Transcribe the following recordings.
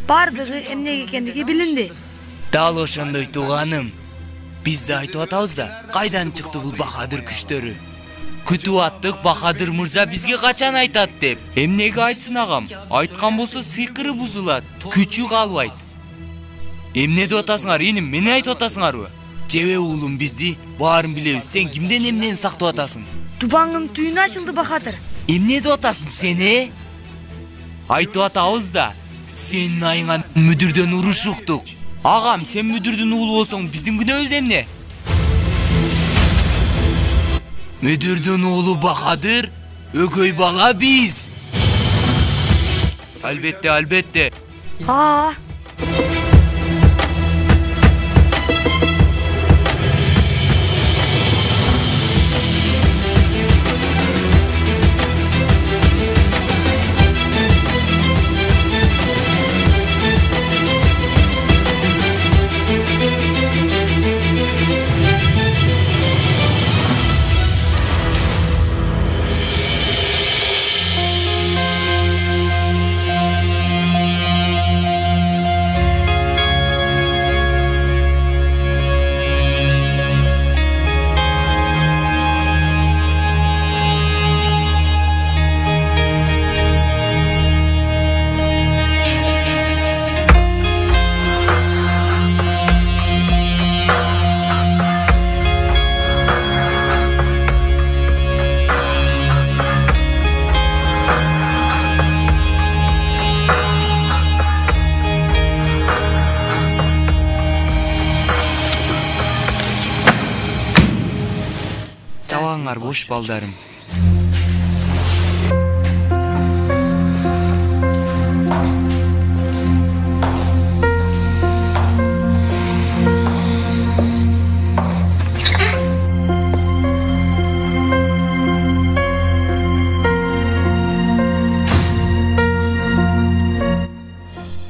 Бардыгы эмне экендиги билинди. Дал ошондой тууганым. Биз да айтып атабыз да, кайдан чыкты бул бахадыр күчтөрү? Күтүп аттык Бахадыр мырза бизге качан айтат деп. Эмнеге айтсын агам? Айткан болсо сыйкыры бузулат, күчү калбайт. Эмне деп атасыңар, иним? Мени айтып атасыңарбы? Жебе уулум бизди баарын билебиз. Сен кимден эмнени сактап атасың? Дубаңдын түйүнү ачылды Бахадыр. Эмне деп атасың сен, Айтып атабыз да, сенин айыңа мүдүрдөн уруш уктук. Агам, сен мүдүрдүн уулу болсоң, биздин күнөөбүз эмне? Müdürdün oğlu Bahadır, ökөy bala biz. Elbette, elbette. Sağanlar boş baldarım.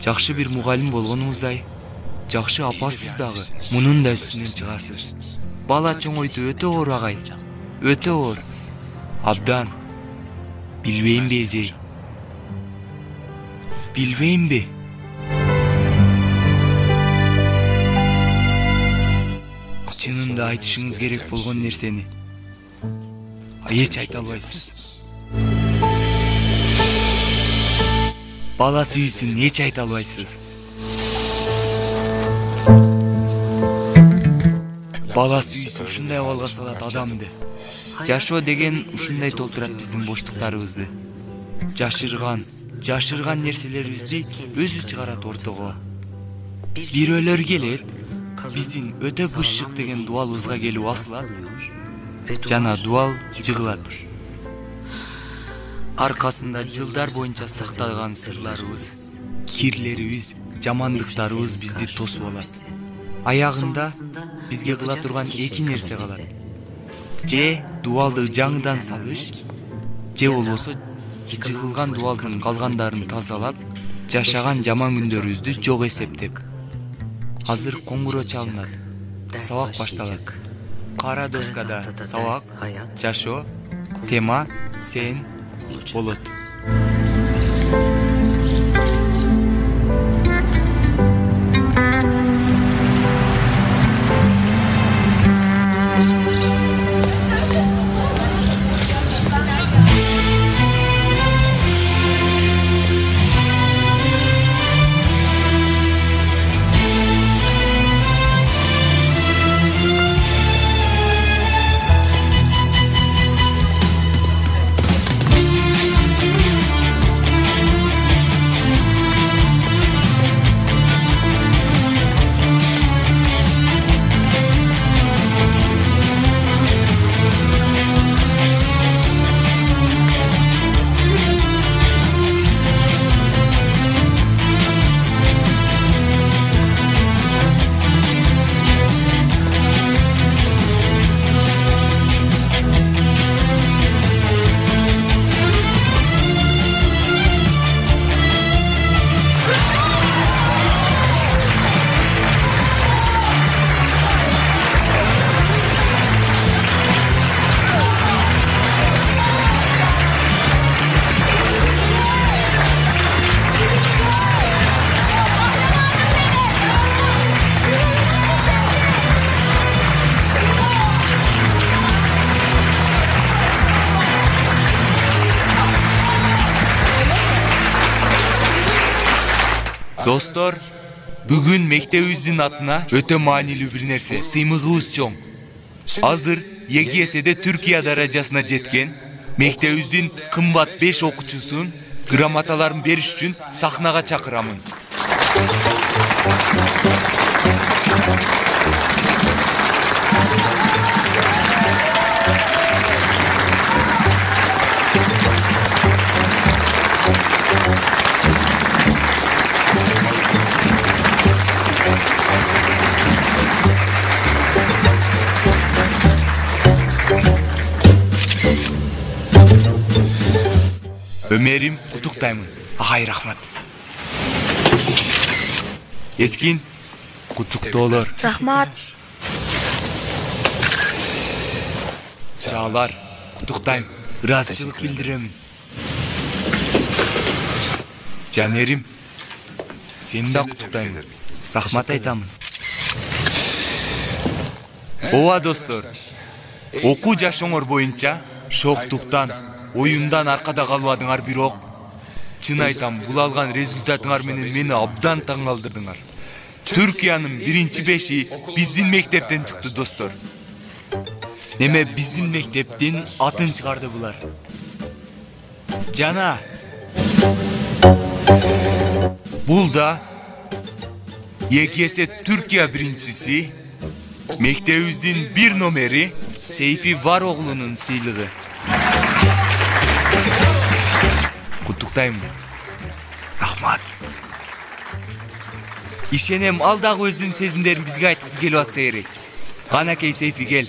Жакшы бир мугалим болгонуңуздай, жакшы апасыз дагы. Мунун да үстүнөн чыгасыз. Бала чоңойду өтө оор агай. Өтө оор. Абдан. Билбейм бе эжей? Билбейм бе? Чынында айтышыңыз керек болгон нерсени эч айта албайсыз. Бала сүйүүсүн эч айта албайсыз. Бала сүйүүсү ушундай абалга салат адамды. Жашоо деген ушундай толтурат биздин боштуктарыбызды. Жашырган нерселерибизди өзү чыгарат ортого. Бирөөлөр келет, биздин өтө бышык деген дуалыбызга келип асылат. Жана дуал жыгылат. Аркасында жылдар боюнча сакталган сырларыбыз, кирлерибиз, жамандыктарыбыз бизди тосуп алат. Аягында бизге кыла турган эки нерсе калат. Же дуалды жаңыдан салыш, же болбосо жыгылган дуалдын калгандарын тазалап, жашаган жаман күндөрүбүздү жок эсептеп. Азыр коңгуроо чалынат. Сабак башталат. Кара доскада сабак, жашоо, тема, сен, болот. Dostlar, bugün mektebibizdин атына өтө маанилүү бир нерсе, сыймыгыбыз чоң. Азыр ЕГС'де Türkiye даражасына жеткен мектебибиздин кымбат 5 окуучусун грамоталарын бериш үчүн сахнага чакырамын. Ömer'im kutuktayım. Ahай рахмат. Etkin kutukta olur. Рахмат. Çağlar kutuktayım. Razıçılık bildiremin. Canerim seni de kutuktayım. Rahmat aytamın. Ova dostlar. Oku жашооңор боюнча шоктуктан, оюндан аркада калбадыңар, бирок чын айтам, бул алган результатыңар менен мени абдан таң калтырдыңар. Түркиянын биринчи беши биздин мектептен чыкты достор. Неме биздин мектептин атын чыгарды булар. Жана бул да ЕГС Türkiye биринчиси, мектебибиздин бир номери Сейфи Вароğlu'nun сыйлыгы. Куттуктайм. Рахмат. Ишенем, ал дагы өзүнүн сезимдерин бизге айткысы келип атса керек. Канакей Сейфи, кел.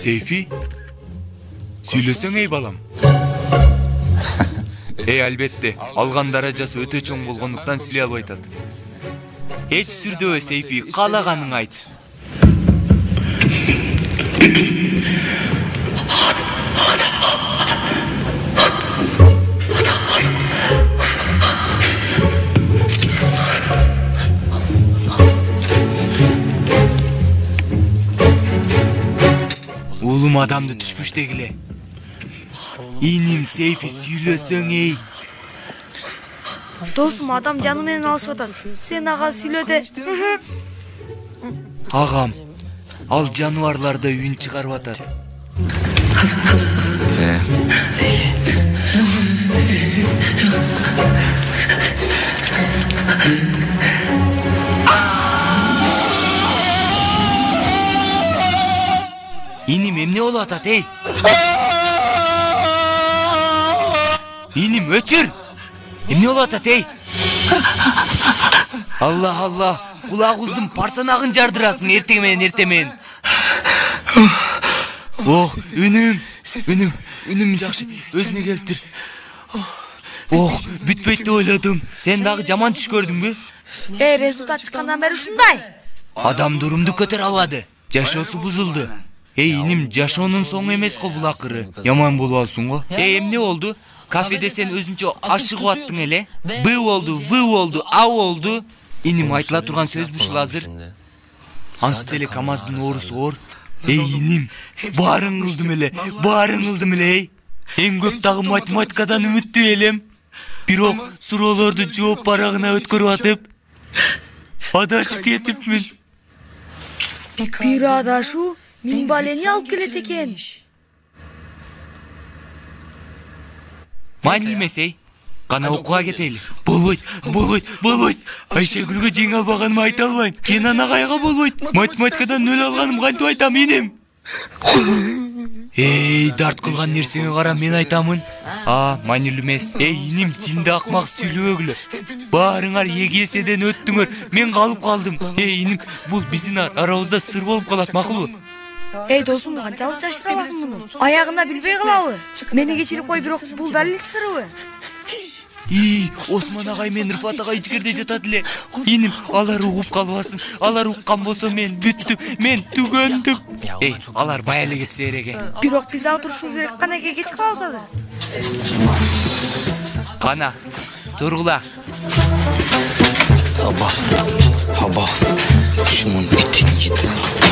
Сейфи, сүйлөсөң эй балам. Албетте, алган даражасы өтө чоң болгондуктан сүйлөй албай атат. Эч сүрдөбө Сейфи, каалаганың айт. Улум адамды түшкүч дегиле. Иним Сейфи, сүйлөсөң эй. Досум, адам жаны менен алышып атат. Сен ага сүйлөдө. Агам, ал жаныбарларда үн чыгарып атат. Иним эмне болуп атат, эй? Иним өчүр! Эмне болуп атат, эй? Алла, кулагыбыздын парсанагын жардырасың эртемен. Ох, үнүм жакшы, өзүнө келиптир. Ох, бүтпөйт деп ойлодум. Сен дагы жаман түш көрдүңбү? Результат чыккандан бери ушундай. Адам дурумду көтөрө албады. Жашоосу бузулду. Иним, жашоонун соңу эмес го бул акыры. Яман болуп алсың го. Эмне болду? Кафеде сен өзүнчө ашыгып аттың эле. Б болду, В болду, А болду. Иним, айтыла турган сөз бушул азыр. Ансыз деле КамАЗдын оорусу оор. Иним, баарын кылдым эле, эй. Эң көп дагы математикадан үмүттүү элем. Бирок суроолорду жооп барагына өткөрүп атып, адашып кетипмин. Бир адашуу миң балени алып келет экен. Майлы эмес, эй. Кана окууга кетели. Болбойт. Айшегүлгө жеңе албаганым айта албайм. Кенан агайга болбойт. Математикадан 0 алганым кантип айтам, иним? Дарт кылган нерсеңе кара, мен айтамын. Маанилүү эмес. Иним, жинде акмак сүйлөбөгүлө. Баарыңар ЕГСден өттүңөр, мен калып калдым. Иним, бул биздин арабызда сыр болуп калат, макулбу? Досум, канчалык жаштырабасың муну? Аягында билбей калабы? Мени кечирип кой, бирок бул далил сырыбы? Осман агай мен Рыфат агай ичкерде жатат эле. Иним, алар угуп калбасын. Алар уккан болсо мен бүттүм, мен түгөндүм. Алар бая эле кетсе керек экен. Бирок биз ага турушубуз керек. Канеке кеч калабыз азыр. Кана, тургула. Sabah, şunun iti gitti.